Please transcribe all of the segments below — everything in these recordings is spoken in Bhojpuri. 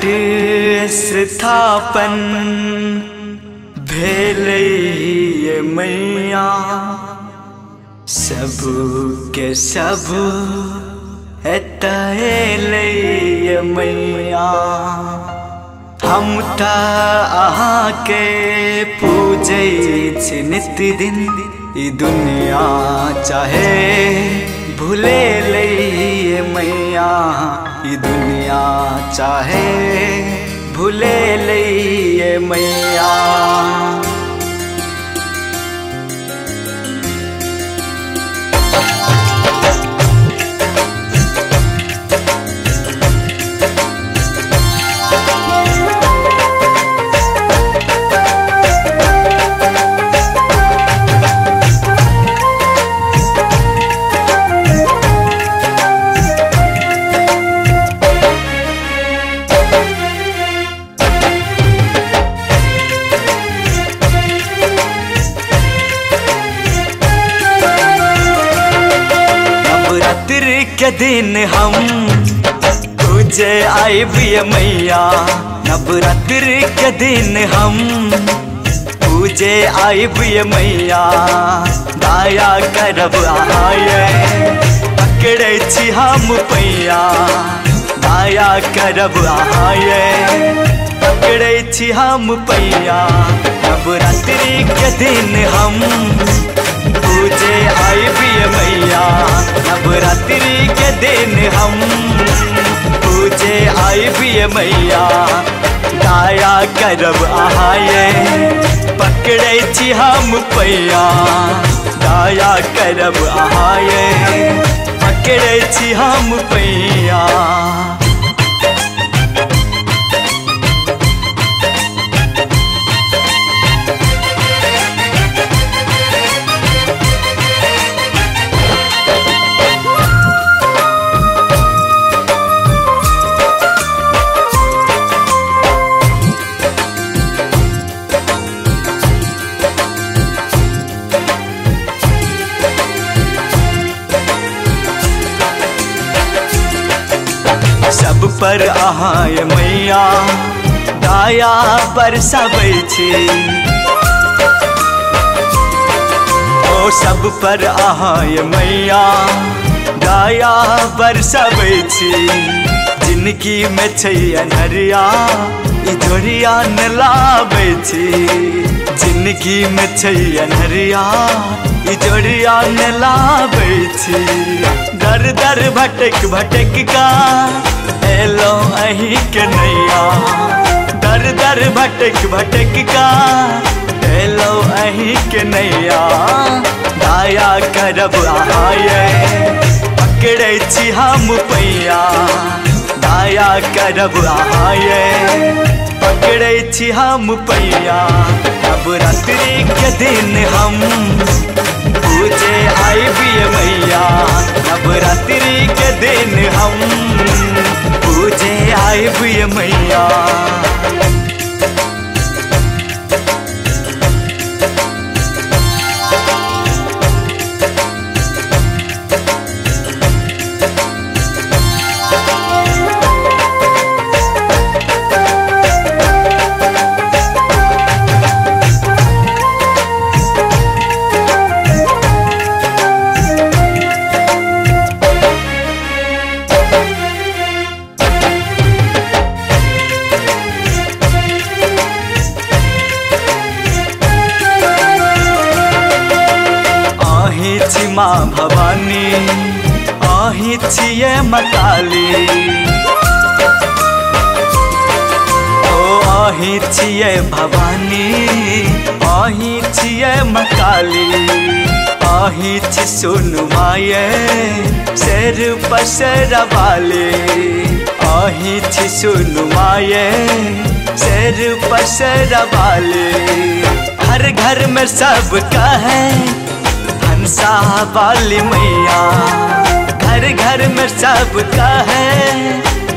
घट स्थापन भेलै मैया, सब के सब एतय अयलै मैया। हम त अहाँके पूजै छी नित दिन, ई दुनिया चाहे भूले ले मैया, ई दुनिया चाहे भूले ले मैया। के दिन हम पूजे आइब मैया, नवरात्रि के दिन हम पूजे आइब मैया। दया करब आए पकड़े छी हम पैया, दया करब आए पकड़े छी हम पैया। नवरात्रि के दिन हम पूजे आइब मैया, नवरात्रि के दिन हम पूजे आइब मैया। दया करब आए पकड़े छी हम पैया, दया करब आए पकड़े छी हम पैया। सब पर अहाँ मैया दया बरसाबै छी, ओ सब पर अहाँ मैया दया बरसाबै छी। जिनकी में छै अनहरिया ई जोड़िया न लाबै छी, जिनकी में छै अनहरिया ई जोड़िया न लाबै छी। दर दर भटक भटक का एलो अही के नैया, दर दर भटक भटक का एलो अही के नैया। दया करब आए पकड़े छी हम पैया, दया करब आए पकड़े छी हम पैया। नवरात्रि के दिन हम पूजे आइब मैया, नवरात्रि के दिन हम पूजे आइब मैया। माँ भवानी आही छिए मकाली, ओ आही छिए भवानी आही छिए मकाली। आही छी सुनु माये शेर पसर वाले, आही छी सुनु माये शेर पसर वाले। हर घर में सबका है हंसा वाली मैया, घर घर में सबका है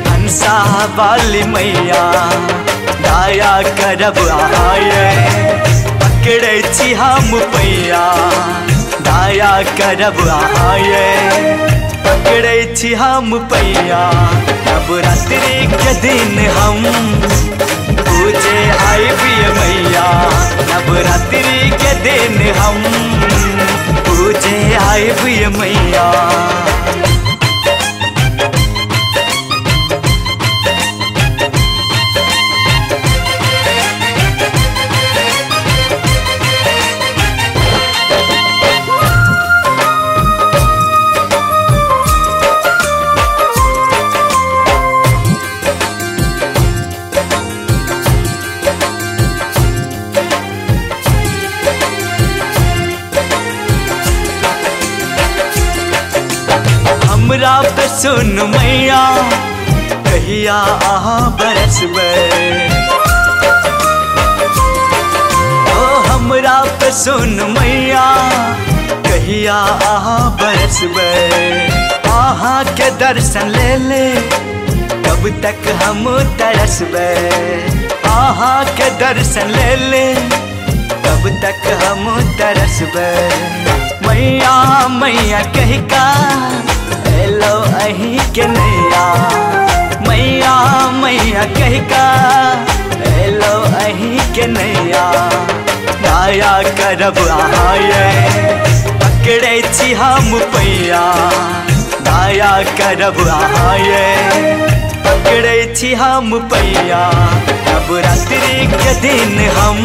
हंसा वाली मैया। दया करब आए पकड़े छी हम पैया, दया करब आए पकड़े छी हम पैया नवरात्रि के दिन हम पूजे आइब मैया नवरात्रि के दिन हम पूजे आइब मैया। हमरा पे सुन मैया कहिया आहा बरसबे ओ हमरा पे सुन मैया कहिया आहा बरसबे आहा के दर्शन ले ले कब तक हम तरसबे आहा के दर्शन ले ले कब तक हम तरसबे मैया मैया कह का हेलो अही के नैया मैया मैया कह का हेलो अही के नैया दया करब आए पकड़े छी हम पैया दया करब आए पकड़े छी हम पैया नवरात्रि के दिन हम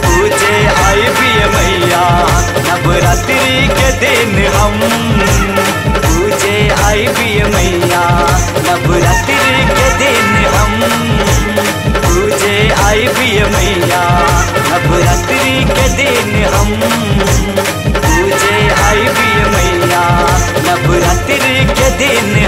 पूजे आइब मैया नवरात्रि के दिन हम पूजे आइब मैया नवरात्रि के दिन हम पूजे आइब मैया नवरात्रि के दिन हम पूजे आइब मैया नवरात्रि के दिन